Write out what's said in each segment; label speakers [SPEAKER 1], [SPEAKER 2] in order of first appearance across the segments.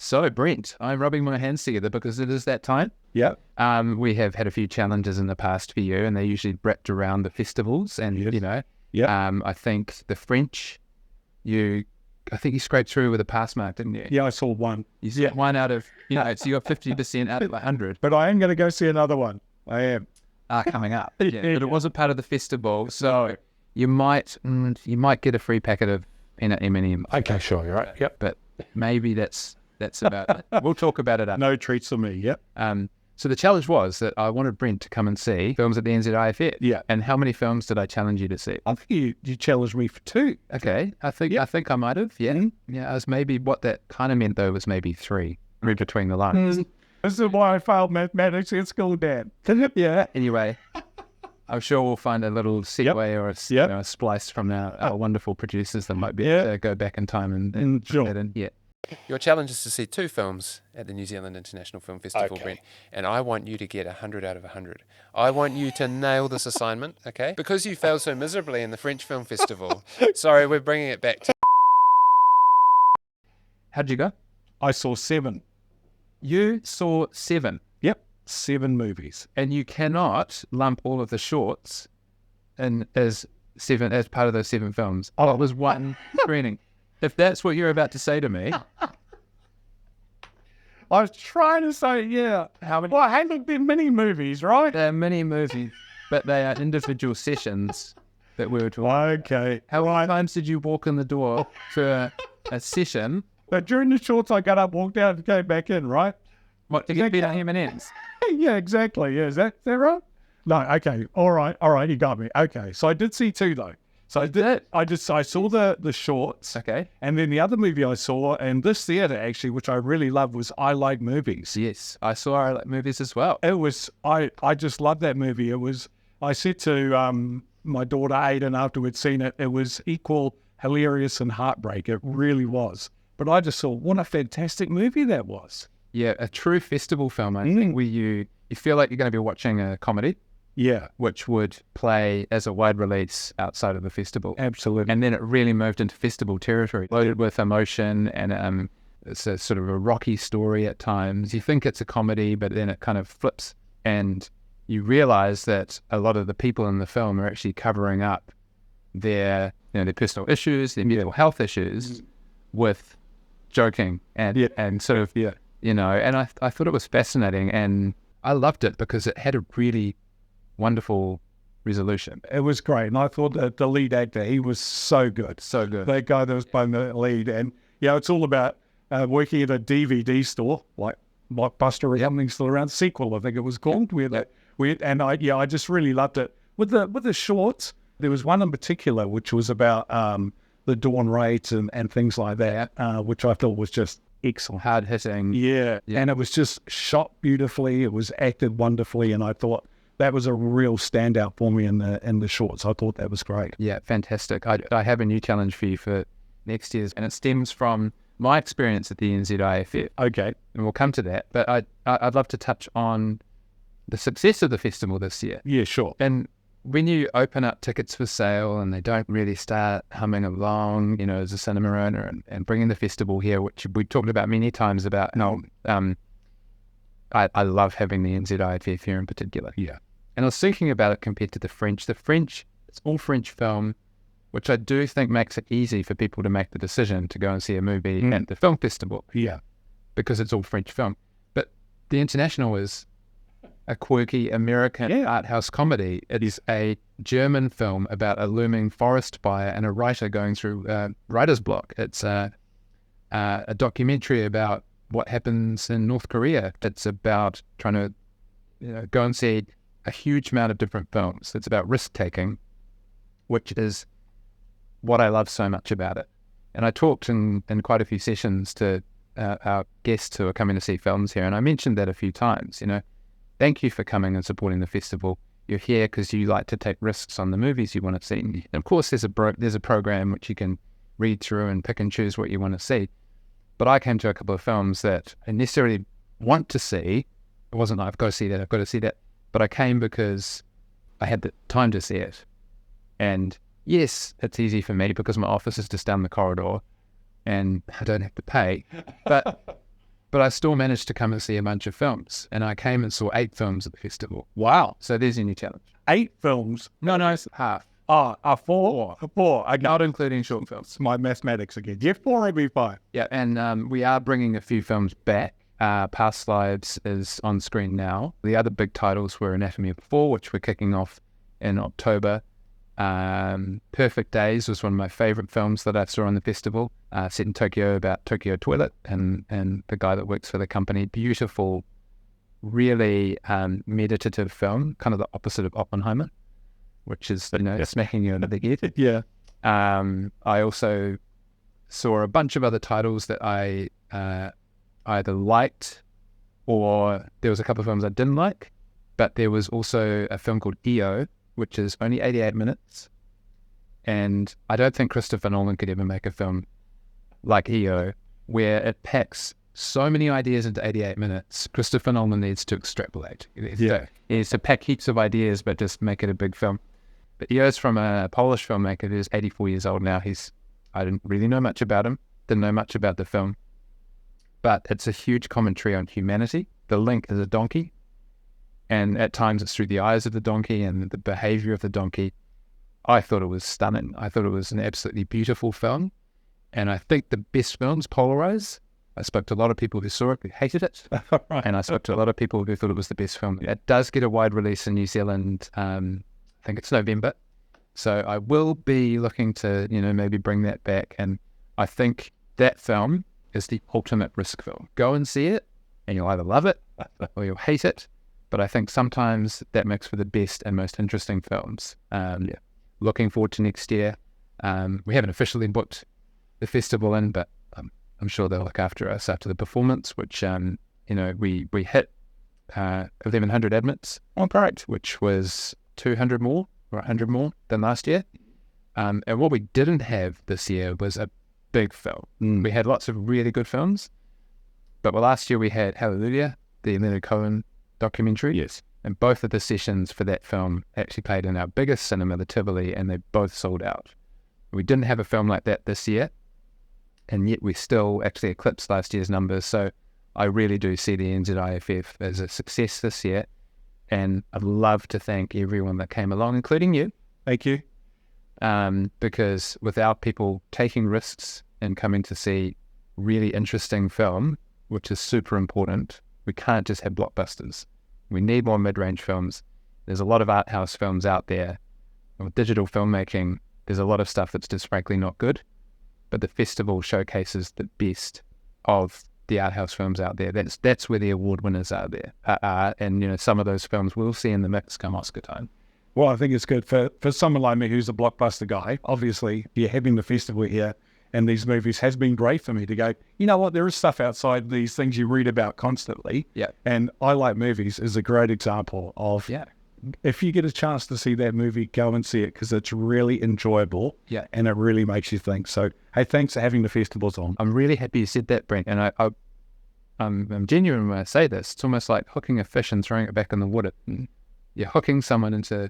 [SPEAKER 1] So, Brent, I'm rubbing my hands together because it is that time.
[SPEAKER 2] Yeah.
[SPEAKER 1] We have had a few challenges in the past for you, and they're usually wrapped around the festivals. And, I think the French, I think you scraped through with a pass mark, didn't you?
[SPEAKER 2] Yeah, I saw one.
[SPEAKER 1] You saw one out of, so you got 50% out of 100.
[SPEAKER 2] But I am going to go see another one. I am.
[SPEAKER 1] Coming up. But it wasn't part of the festival, so you might get a free packet of peanut M&Ms.
[SPEAKER 2] Okay, sure, you're right. Yep.
[SPEAKER 1] But maybe that's about it. We'll talk about it after.
[SPEAKER 2] No treats for me, yep.
[SPEAKER 1] So the challenge was that I wanted Brent to come and see films at the NZIFF.
[SPEAKER 2] Yeah.
[SPEAKER 1] And how many films did I challenge you to see?
[SPEAKER 2] I think you challenged me for 2.
[SPEAKER 1] Okay. I think I might have, yeah.
[SPEAKER 2] Mm-hmm.
[SPEAKER 1] Yeah, I was maybe, what that kind of meant though was maybe 3. Read between the lines.
[SPEAKER 2] This is why I failed mathematics in school, Dad. Yeah.
[SPEAKER 1] Anyway, I'm sure we'll find a little segue or a splice from our wonderful producers that might be able to go back in time and
[SPEAKER 2] sure.
[SPEAKER 1] put that in. Yeah.
[SPEAKER 3] Your challenge is to see 2 films at the New Zealand International Film Festival,
[SPEAKER 2] Okay.
[SPEAKER 3] Brent, and I want you to get 100 out of 100. I want you to nail this assignment, okay? Because you failed so miserably in the French Film Festival. Sorry, we're bringing it back to...
[SPEAKER 1] How'd you go?
[SPEAKER 2] I saw 7.
[SPEAKER 1] You saw 7.
[SPEAKER 2] Yep. 7 movies.
[SPEAKER 1] And you cannot lump all of the shorts in as part of those 7 films. Oh, it was one screening. If that's what you're about to say to me,
[SPEAKER 2] I was trying to say, how many? Well, haven't been many movies, right?
[SPEAKER 1] there are many movies, but they are individual sessions that we were talking.
[SPEAKER 2] Okay.
[SPEAKER 1] How many times did you walk in the door for a session?
[SPEAKER 2] But during the shorts, I got up, walked out, and came back in, right?
[SPEAKER 1] What, to get better M&Ms?
[SPEAKER 2] Yeah, exactly. Yeah, is that right? No, okay. All right, you got me. Okay, so I did see 2 though. So I saw the shorts.
[SPEAKER 1] Okay.
[SPEAKER 2] And then the other movie I saw, and this theatre actually, which I really loved, was I Like Movies.
[SPEAKER 1] Yes, I saw I Like Movies as well.
[SPEAKER 2] It was, I just loved that movie. It was, I said to my daughter Aiden after we'd seen it, it was equal hilarious and heartbreak. It really was. But I just thought, what a fantastic movie that was.
[SPEAKER 1] Yeah, a true festival film, I think, where you feel like you're going to be watching a comedy.
[SPEAKER 2] Yeah.
[SPEAKER 1] Which would play as a wide release outside of the festival.
[SPEAKER 2] Absolutely.
[SPEAKER 1] And then it really moved into festival territory, loaded with emotion, and it's a sort of a rocky story at times. You think it's a comedy, but then it kind of flips, and you realize that a lot of the people in the film are actually covering up their personal issues, their mental health issues, with joking and sort of, and I thought it was fascinating, and I loved it because it had a really wonderful resolution.
[SPEAKER 2] It was great, and I thought that the lead actor, he was so good.
[SPEAKER 1] So good.
[SPEAKER 2] That guy that was playing the lead, and it's all about working at a DVD store, like Blockbuster or something still around. Sequel, I think it was called. I just really loved it. With the shorts, there was one in particular which was about the dawn rate and things like that, which I thought was just excellent.
[SPEAKER 1] Hard hitting.
[SPEAKER 2] Yeah, and it was just shot beautifully. It was acted wonderfully, and I thought that was a real standout for me in the shorts. I thought that was great.
[SPEAKER 1] Yeah, fantastic. I have a new challenge for you for next year's, and it stems from my experience at the NZIFF.
[SPEAKER 2] Okay.
[SPEAKER 1] And we'll come to that. But I'd love to touch on the success of the festival this year.
[SPEAKER 2] Yeah, sure.
[SPEAKER 1] And when you open up tickets for sale and they don't really start humming along, as a cinema owner and bringing the festival here, which we talked about many times about how I love having the NZIFF here in particular.
[SPEAKER 2] Yeah.
[SPEAKER 1] And I was thinking about it compared to the French. The French, it's all French film, which I do think makes it easy for people to make the decision to go and see a movie at the film festival.
[SPEAKER 2] Yeah.
[SPEAKER 1] Because it's all French film. But the international is a quirky American art house comedy. It is a German film about a looming forest fire and a writer going through writer's block. It's a documentary about what happens in North Korea. It's about trying to go and see a huge amount of different films. It's about risk-taking, which is what I love so much about it. And I talked in quite a few sessions to our guests who are coming to see films here, and I mentioned that a few times. Thank you for coming and supporting the festival. You're here because you like to take risks on the movies you want to see. And of course, there's a program which you can read through and pick and choose what you want to see. But I came to a couple of films that I necessarily want to see. It wasn't like, I've got to see that. But I came because I had the time to see it. And yes, it's easy for me because my office is just down the corridor and I don't have to pay. But but I still managed to come and see a bunch of films. And I came and saw 8 films at the festival.
[SPEAKER 2] Wow.
[SPEAKER 1] So there's your new challenge.
[SPEAKER 2] 8 films.
[SPEAKER 1] No, it's half.
[SPEAKER 2] Four.
[SPEAKER 1] Not including short films.
[SPEAKER 2] It's my mathematics again. Yeah, 4 would be fine.
[SPEAKER 1] Yeah, and we are bringing a few films back. Past Lives is on screen now. The other big titles were Anatomy of a Fall, which we're kicking off in October. Perfect Days was one of my favourite films that I saw on the festival, set in Tokyo, about Tokyo toilet and the guy that works for the company. Beautiful, really meditative film, kind of the opposite of Oppenheimer, which is, smacking you over the head.
[SPEAKER 2] Yeah.
[SPEAKER 1] I also saw a bunch of other titles that I either liked, or there was a couple of films I didn't like, but there was also a film called EO, which is only 88 minutes. And I don't think Christopher Nolan could ever make a film like EO, where it packs so many ideas into 88 minutes. Christopher Nolan needs to extrapolate. He needs to pack heaps of ideas, but just make it a big film. But EO is from a Polish filmmaker who's 84 years old now. I didn't really know much about him, didn't know much about the film, but it's a huge commentary on humanity. The link is a donkey, and at times it's through the eyes of the donkey and the behavior of the donkey. I thought it was stunning. I thought it was an absolutely beautiful film, and I think the best films polarize. I spoke to a lot of people who saw it who hated it, and I spoke to a lot of people who thought it was the best film. It does get a wide release in New Zealand. I think it's November, so I will be looking to maybe bring that back. And I think that film is the ultimate risk film. Go and see it, and you'll either love it or you'll hate it. But I think sometimes that makes for the best and most interesting films. Looking forward to next year. We haven't officially booked the festival in, but I'm sure they'll look after us after the performance, which we hit 1,100 admits, which was 200 more or 100 more than last year. And what we didn't have this year was a big film. We had lots of really good films, but last year we had Hallelujah, the Leonard Cohen documentary.
[SPEAKER 2] Yes.
[SPEAKER 1] And both of the sessions for that film actually played in our biggest cinema, the Tivoli, and they both sold out. We didn't have a film like that this year, and yet we still actually eclipsed last year's numbers. So I really do see the NZIFF as a success this year, and I'd love to thank everyone that came along, including you.
[SPEAKER 2] Thank you.
[SPEAKER 1] Because without people taking risks and coming to see really interesting film, which is super important, we can't just have blockbusters. We need more mid-range films. There's a lot of art house films out there. With digital filmmaking, there's a lot of stuff that's just frankly not good. But the festival showcases the best of the art house films out there. That's where the award winners are there. And some of those films we'll see in the mix come Oscar time.
[SPEAKER 2] Well, I think it's good for someone like me who's a blockbuster guy. Obviously, you're having the festival here and these movies has been great for me to go, you know what, there is stuff outside these things you read about constantly.
[SPEAKER 1] Yeah.
[SPEAKER 2] And I Like Movies is a great example of, if you get a chance to see that movie, go and see it because it's really enjoyable.
[SPEAKER 1] Yeah.
[SPEAKER 2] And it really makes you think. So, hey, thanks for having the festivals on.
[SPEAKER 1] I'm really happy you said that, Brent. And I'm genuine when I say this. It's almost like hooking a fish and throwing it back in the water. You're hooking someone into,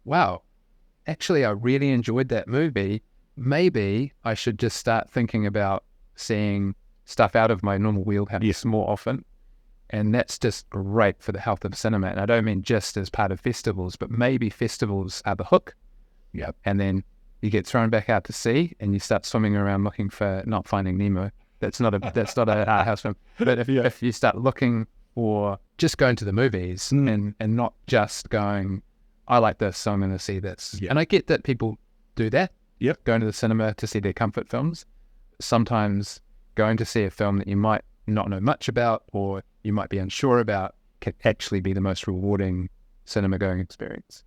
[SPEAKER 1] wow, actually, I really enjoyed that movie. Maybe I should just start thinking about seeing stuff out of my normal wheelhouse more often. And that's just great for the health of cinema. And I don't mean just as part of festivals, but maybe festivals are the hook.
[SPEAKER 2] Yeah.
[SPEAKER 1] And then you get thrown back out to sea and you start swimming around looking for Not Finding Nemo. That's not an art house film. But if you start looking for just going to the movies and not just going, I like this, so I'm going to see this.
[SPEAKER 2] Yeah.
[SPEAKER 1] And I get that people do that.
[SPEAKER 2] Yep.
[SPEAKER 1] Going to the cinema to see their comfort films. Sometimes going to see a film that you might not know much about or you might be unsure about can actually be the most rewarding cinema going experience.